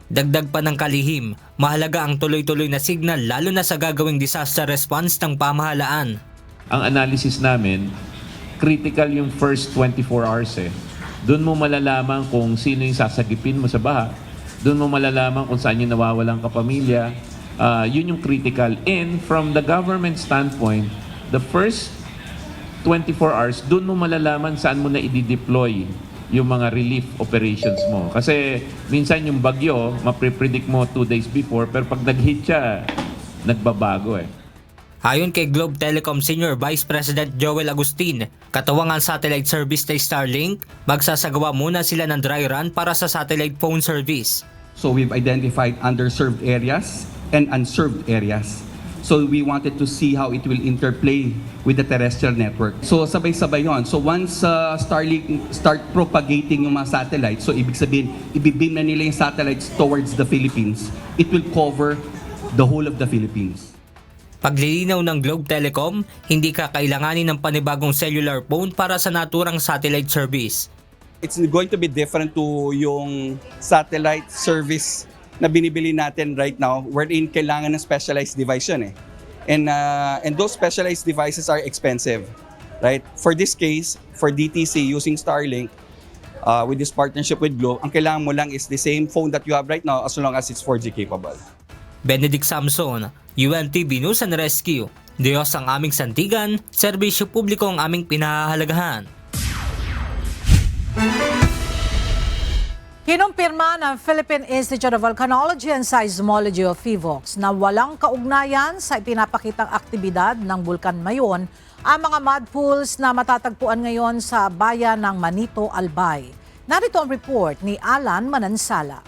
Dagdag pa ng kalihim, mahalaga ang tuloy-tuloy na signal lalo na sa gagawing disaster response ng pamahalaan. Ang analysis namin, critical yung first 24 hours Doon mo malalaman kung sino yung sasagipin mo sa baha. Doon mo malalaman kung saan yung nawawalang kapamilya. Yun yung critical. And from the government standpoint, the first 24 hours, doon mo malalaman saan mo na i-deploy yung mga relief operations mo. Kasi minsan yung bagyo, maprepredict mo 2 days before, pero pag nag-hit siya, nagbabago Ayon kay Globe Telecom Senior Vice President Joel Agustin, katuwangan satellite service na Starlink, magsasagawa muna sila ng dry run para sa satellite phone service. So we've identified underserved areas and unserved areas. So we wanted to see how it will interplay with the terrestrial network. So sabay-sabay yon. So once Starlink start propagating yung mga satellites, so ibig sabihin, ibibeam na nila yung satellites towards the Philippines, it will cover the whole of the Philippines. Paglilinaw ng Globe Telecom, hindi kakailanganin ng panibagong cellular phone para sa naturang satellite service. It's going to be different to yung satellite service na binibili natin right now, wherein kailangan ng specialized device yun And those specialized devices are expensive, right? For this case, for DTC using Starlink, with this partnership with Globe, ang kailangan mo lang is the same phone that you have right now as long as it's 4G capable. Benedict Samson, UNTV News and Rescue. Diyos ang aming sandigan, serbisyo publiko ang aming pinahahalagahan. Kinumpirma ng Philippine Institute of Volcanology and Seismology o PHIVOLCS na walang kaugnayan sa ipinapakitang aktibidad ng Bulkan Mayon ang mga mud pools na matatagpuan ngayon sa bayan ng Manito, Albay. Narito ang report ni Alan Manansala.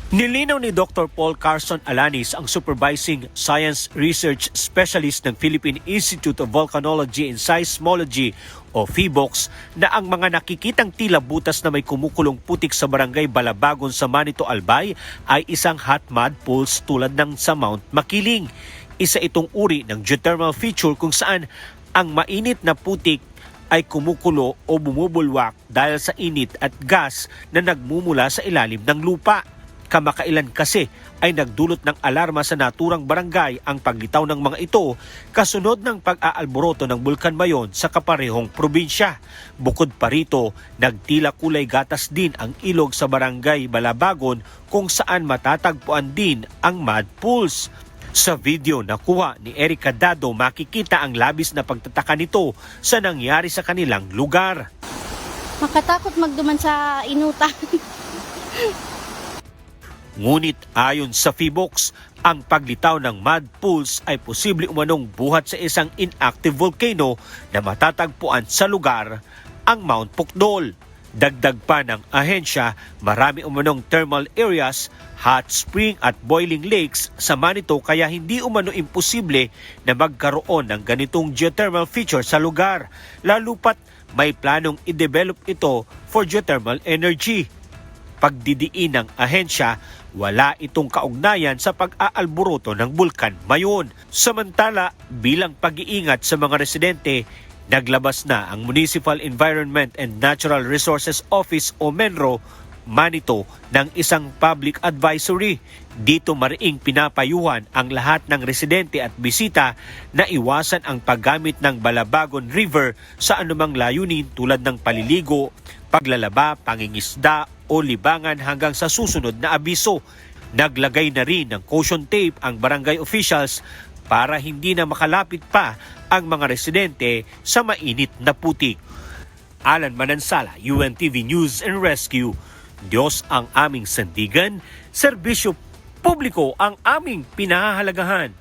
Nilinaw ni Dr. Paul Carson Alanis, ang Supervising Science Research Specialist ng Philippine Institute of Volcanology and Seismology o PHIVOLCS na ang mga nakikitang tila butas na may kumukulong putik sa barangay Balabagon sa Manito, Albay ay isang hot mud pools tulad ng sa Mount Makiling. Isa itong uri ng geothermal feature kung saan ang mainit na putik ay kumukulo o bumubulwak dahil sa init at gas na nagmumula sa ilalim ng lupa. Kamakailan kasi ay nagdulot ng alarma sa naturang barangay ang paglitaw ng mga ito kasunod ng pag-aalboroto ng Bulkan Mayon sa kaparehong probinsya. Bukod pa rito, nagtila kulay gatas din ang ilog sa barangay Balabagon kung saan matatagpuan din ang mud pools. Sa video na kuha ni Eric Cadado, makikita ang labis na pagtataka nito sa nangyari sa kanilang lugar. Makatakot magduman sa inutan. Ngunit ayon sa PHIVOLCS, ang paglitaw ng mud pools ay posible umanong buhat sa isang inactive volcano na matatagpuan sa lugar, ang Mount Pukdol. Dagdag pa ng ahensya, marami umanong thermal areas, hot spring at boiling lakes sa Manito kaya hindi umano imposible na magkaroon ng ganitong geothermal feature sa lugar, lalo pat may planong i-develop ito for geothermal energy. Pagdidiin ng ahensya, wala itong kaugnayan sa pag-aalburuto ng Bulkan Mayon. Samantala, bilang pag-iingat sa mga residente, naglabas na ang Municipal Environment and Natural Resources Office o MENRO, Manito ng isang public advisory. Dito mariing pinapayuhan ang lahat ng residente at bisita na iwasan ang paggamit ng Balabagon River sa anumang layunin tulad ng paliligo, paglalaba, pangingisda o libangan hanggang sa susunod na abiso. Naglagay na rin ng caution tape ang barangay officials para hindi na makalapit pa ang mga residente sa mainit na putik. Alan Manansala, UNTV News and Rescue. Diyos ang aming sandigan, serbisyo publiko ang aming pinahahalagahan.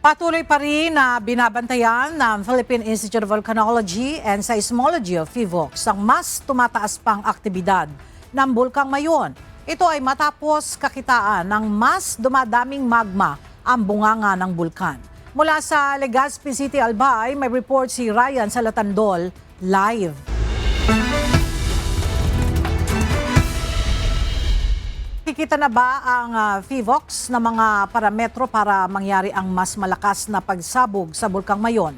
Patuloy pa rin na binabantayan ng Philippine Institute of Volcanology and Seismology of PHIVOLCS ang mas tumataas pang aktibidad ng Bulkang Mayon. Ito ay matapos kakitaan ng mas dumadaming magma ang bunganga ng bulkan. Mula sa Legazpi City, Albay, may report si Ryan Salatandol live. Kikita na ba ang PHIVOLCS na mga parametro para mangyari ang mas malakas na pagsabog sa Bulkang Mayon?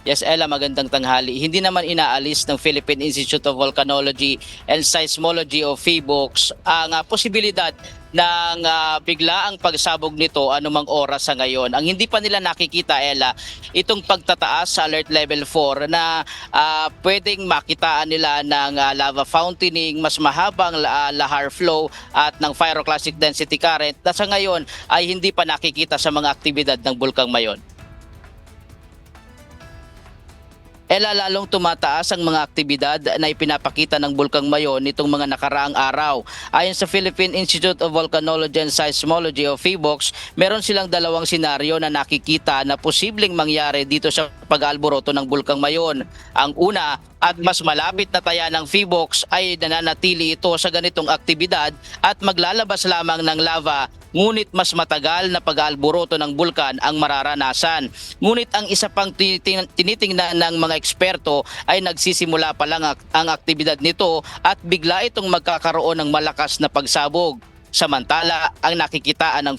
Yes, Ella, magandang tanghali. Hindi naman inaalis ng Philippine Institute of Volcanology and Seismology of PHIVOLCS ang posibilidad ng biglaang pagsabog nito anumang oras sa ngayon. Ang hindi pa nila nakikita, Ella, itong pagtataas sa alert level 4 na pwedeng makitaan nila ng lava fountaining, mas mahabang lahar flow at ng pyroclastic density current na sa ngayon ay hindi pa nakikita sa mga aktibidad ng Bulkang Mayon. Lalong tumataas ang mga aktibidad na ipinapakita ng Bulkang Mayon nitong mga nakaraang araw. Ayon sa Philippine Institute of Volcanology and Seismology of PHIVOLCS, meron silang dalawang senaryo na nakikita na posibleng mangyari dito sa pag-aalboroto ng Bulkang Mayon. Ang una, at mas malapit na taya ng PHIVOLCS ay nananatili ito sa ganitong aktibidad at maglalabas lamang ng lava, ngunit mas matagal na pag-aalboroto ng bulkan ang mararanasan. Ngunit ang isa pang tinitingnan ng mga eksperto ay nagsisimula pa lang ang aktibidad nito at bigla itong magkakaroon ng malakas na pagsabog. Samantala, ang nakikitaan ng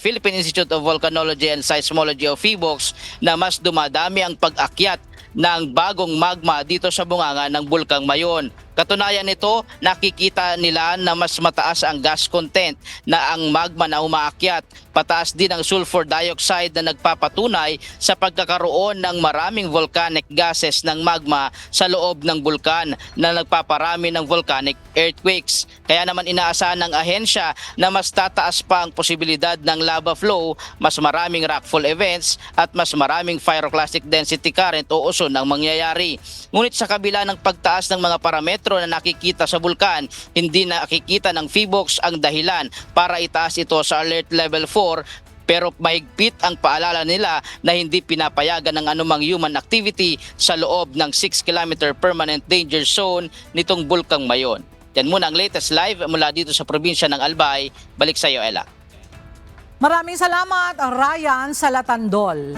Philippine Institute of Volcanology and Seismology of PHIVOLCS na mas dumadami ang pag-akyat ng bagong magma dito sa bunganga ng Bulkang Mayon. Katunayan nito, nakikita nila na mas mataas ang gas content na ang magma na umaakyat. Pataas din ang sulfur dioxide na nagpapatunay sa pagkakaroon ng maraming volcanic gases ng magma sa loob ng bulkan na nagpaparami ng volcanic earthquakes. Kaya naman inaasahan ng ahensya na mas tataas pa ang posibilidad ng lava flow, mas maraming rockfall events at mas maraming pyroclastic density current o uson ang mangyayari. Ngunit sa kabila ng pagtaas ng mga parametro na nakikita sa bulkan, hindi nakikita ng PHIVOLCS ang dahilan para itaas ito sa alert level 4, pero mahigpit ang paalala nila na hindi pinapayagan ng anumang human activity sa loob ng 6-kilometer permanent danger zone nitong Bulkang Mayon. Yan muna ang latest live mula dito sa probinsya ng Albay. Balik sa iyo, Ella. Maraming salamat, Ryan Salatandol.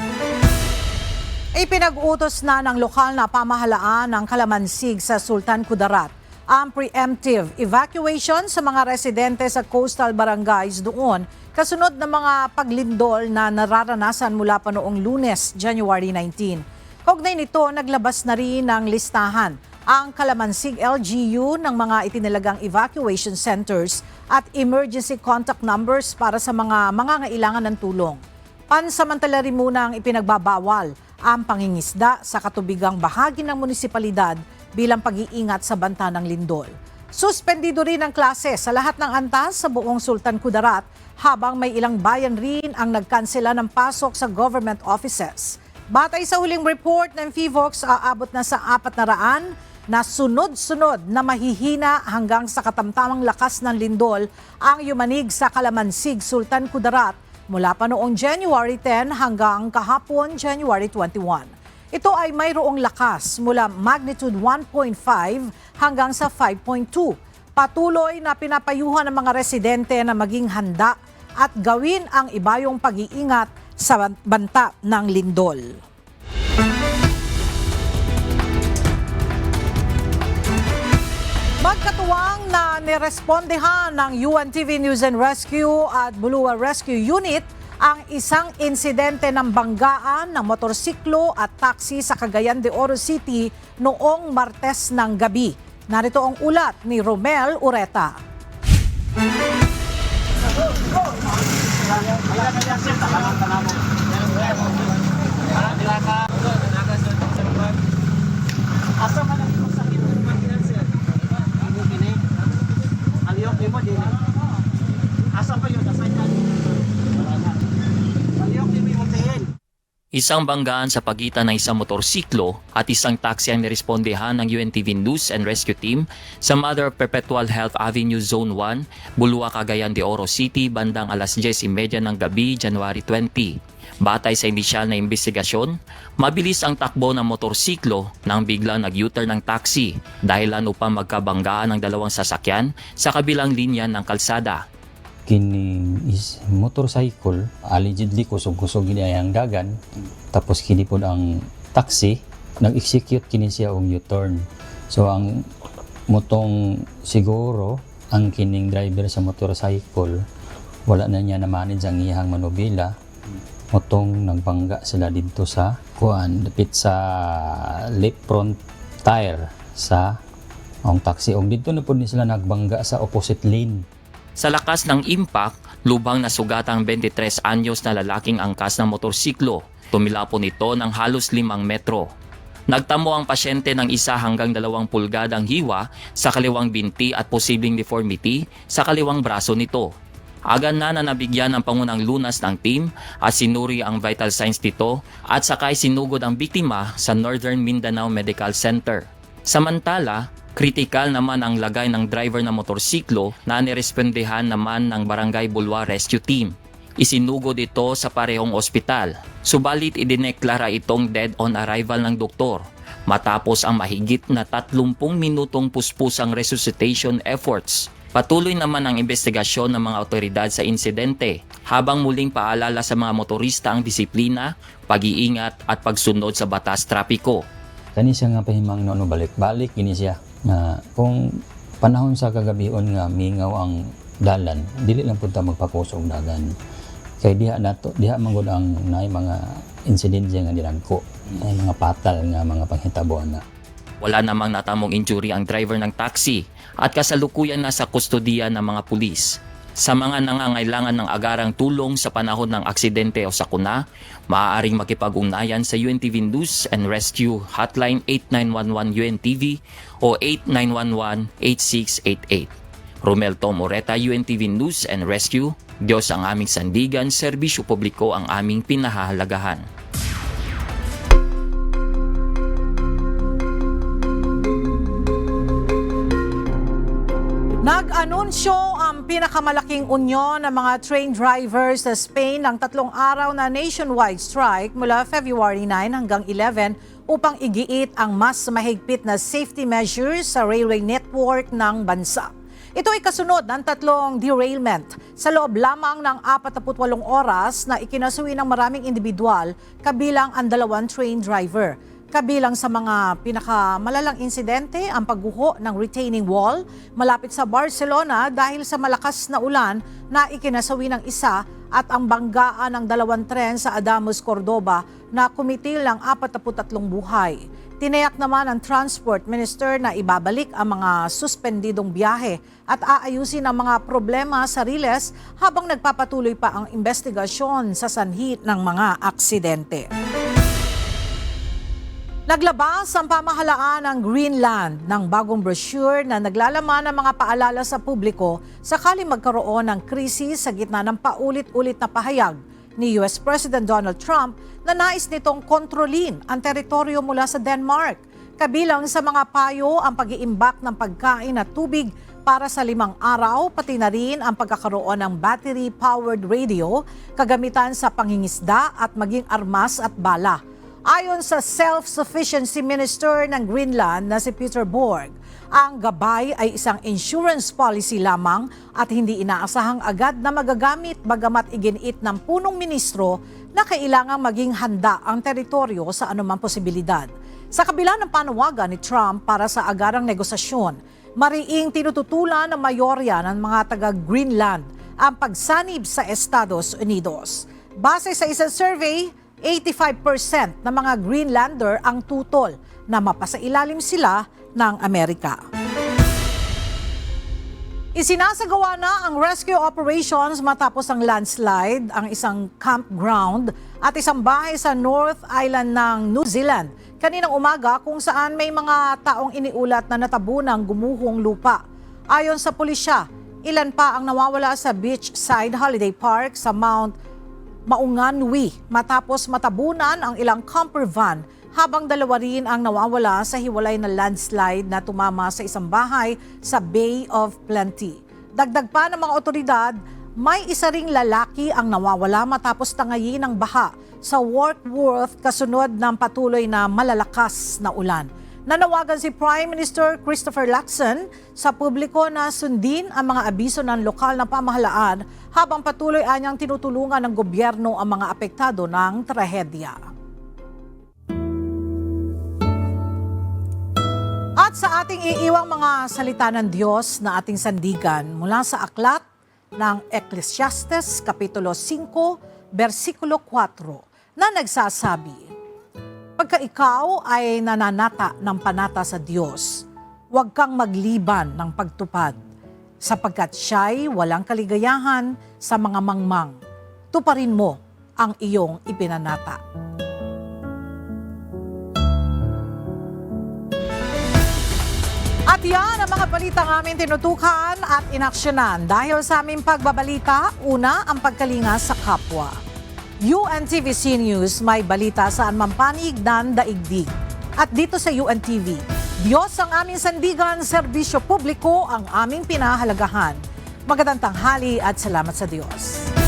Ipinag-utos na ng lokal na pamahalaan ng Kalamansig sa Sultan Kudarat ang preemptive evacuation sa mga residente sa coastal barangays doon kasunod ng mga paglindol na nararanasan mula pa noong Lunes, January 19. Kaugnay nito, naglabas na rin ng listahan ang Kalamansig LGU ng mga itinilagang evacuation centers at emergency contact numbers para sa mga mangangailangan ng tulong. Pansamantala rin muna ang ipinagbabawal ang pangingisda sa katubigang bahagi ng munisipalidad bilang pag-iingat sa banta ng lindol. Suspendido rin ang klase sa lahat ng antas sa buong Sultan Kudarat habang may ilang bayan rin ang nagkansela ng pasok sa government offices. Batay sa huling report ng PHIVOLCS, aabot na sa 400 na sunod-sunod na mahihina hanggang sa katamtamang lakas ng lindol ang yumanig sa Kalamansig, Sultan Kudarat mula pa noong January 10 hanggang kahapon January 21. Ito ay mayroong lakas mula magnitude 1.5 hanggang sa 5.2. Patuloy na pinapayuhan ng mga residente na maging handa at gawin ang ibayong pag-iingat sa banta ng lindol. Magkatuwang na nirespondehan ng UNTV News and Rescue at Bulua Rescue Unit ang isang insidente ng banggaan ng motorsiklo at taxi sa Cagayan de Oro City noong Martes ng gabi. Narito ang ulat ni Romel Ureta. Isang banggaan sa pagitan ng isang motorsiklo at isang taxi ang nirespondehan ng UNTV News and Rescue Team sa Mother Perpetual Health Avenue Zone 1, Bulua, Cagayan de Oro City bandang alas 10:30 ng gabi, January 20. Batay sa inisyal na investigasyon, mabilis ang takbo ng motorsiklo nang biglang nag-U-turn ng taxi dahilan upang magkabanggaan ng dalawang sasakyan sa kabilang linya ng kalsada. Kining is motorcycle allegedly kusog-kusog gini ang dagan tapos kini pod ang taxi nag-execute kini siya og U-turn. So ang motong siguro ang kining driver sa motorcycle wala na niya na manage ang iyang manobela, motong nagbangga sila dito sa dapit sa left front tire sa ang taxi og dito na pod ni sila nagbangga sa opposite lane. Sa lakas ng impact, lubhang nasugatang 23 anyos na lalaking angkas ng motorsiklo. Tumilapon ito ng halos 5 metro. Nagtamo ang pasyente ng 1 hanggang 2 pulgadang hiwa sa kaliwang binti at posibleng deformity sa kaliwang braso nito. Agad na nabigyan ng pangunang lunas ng team at sinuri ang vital signs nito at sakay sinugod ang biktima sa Northern Mindanao Medical Center. Samantala, kritikal naman ang lagay ng driver ng motorsiklo na nirespondehan naman ng Barangay Bulua Rescue Team. Isinugod ito sa parehong ospital, subalit idineklara itong dead on arrival ng doktor matapos ang mahigit na 30 minutong puspusang resuscitation efforts. Patuloy naman ang investigasyon ng mga otoridad sa insidente habang muling paalala sa mga motorista ang disiplina, pag-iingat at pagsunod sa batas trapiko. Kani siya nga pahimang no balik-balik kini siya na kung panahon sa kagabion nga mingaw ang dalan dili lang pud ta magpakusog dagan kay diha manggod ang naay mga insidente nga dinagko ay mga patal nga mga panghitabo na. Wala namang natamong injury ang driver ng taxi at kasalukuyan na sa kustodiya ng mga pulis. Sa mga nangangailangan ng agarang tulong sa panahon ng aksidente o sakuna, maaaring makipag-ugnayan sa UNTV News and Rescue Hotline 8911 UNTV o 8911-8688. Romel Tom Oreta, UNTV News and Rescue. Diyos ang aming sandigan, serbisyo publiko ang aming pinahahalagahan. Nag-anunsyo ang pinakamalaking unyon ng mga train drivers sa Spain ng 3 araw na nationwide strike mula February 9 hanggang 11 upang igiit ang mas mahigpit na safety measures sa railway network ng bansa. Ito ay kasunod ng 3 derailment sa loob lamang ng 48 oras na ikinasuwi ng maraming individual kabilang ang 2 train driver. Kabilang sa mga pinakamalalang insidente ang pagguho ng retaining wall malapit sa Barcelona dahil sa malakas na ulan na ikinasawi ng isa at ang banggaan ng 2 tren sa Adamus, Cordoba na kumitil ng 43 buhay. Tinayak naman ng Transport Minister na ibabalik ang mga suspendidong biyahe at aayusin ang mga problema sa Riles habang nagpapatuloy pa ang investigasyon sa sanhi ng mga aksidente. Naglabas ang pamahalaan ng Greenland ng bagong brochure na naglalaman ng mga paalala sa publiko sakaling magkaroon ng krisis sa gitna ng paulit-ulit na pahayag ni US President Donald Trump na nais nitong kontrolin ang teritoryo mula sa Denmark. Kabilang sa mga payo ang pag-iimbak ng pagkain at tubig para sa 5 araw, pati na rin ang pagkakaroon ng battery-powered radio, kagamitan sa pangingisda at maging armas at bala. Ayon sa Self-Sufficiency Minister ng Greenland na si Peter Borg, ang gabay ay isang insurance policy lamang at hindi inaasahang agad na magagamit bagamat iginiit ng punong ministro na kailangang maging handa ang teritoryo sa anumang posibilidad. Sa kabila ng panawagan ni Trump para sa agarang negosasyon, mariing tinututulan ng mayorya ng mga taga-Greenland ang pagsanib sa Estados Unidos. Base sa isang survey, 85% ng mga Greenlander ang tutol na mapasailalim sila ng Amerika. Isinasagawa na ang rescue operations matapos ang landslide ang isang campground at isang bahay sa North Island ng New Zealand kaninang umaga kung saan may mga taong iniulat na natabunang gumuhong lupa. Ayon sa pulisya, ilan pa ang nawawala sa beachside holiday park sa Mount Maunganui matapos matabunan ang ilang camper van habang 2 rin ang nawawala sa hiwalay na landslide na tumama sa isang bahay sa Bay of Plenty. Dagdag pa ng mga otoridad, may isa ring lalaki ang nawawala matapos tangayin ng baha sa Warkworth kasunod ng patuloy na malalakas na ulan. Nanawagan si Prime Minister Christopher Luxon sa publiko na sundin ang mga abiso ng lokal na pamahalaan habang patuloy anyang tinutulungan ng gobyerno ang mga apektado ng trahedya. At sa ating iiwang mga salita ng Diyos na ating sandigan mula sa aklat ng Ecclesiastes Kapitulo 5, versikulo 4 na nagsasabi, pagka ikaw ay nananata ng panata sa Diyos, huwag kang magliban ng pagtupad, sapagkat siya'y walang kaligayahan sa mga mangmang. Tuparin mo ang iyong ipinanata. At yan ang mga balitang aming tinutukan at inaksyonan. Dahil sa aming pagbabalita, una ang pagkalinga sa kapwa. UNTVC News may balita saan mampanig ng daigdig. At dito sa UNTV, Diyos ang aming sandigan, serbisyo publiko ang aming pinahalagahan. Magandang tanghali at salamat sa Diyos.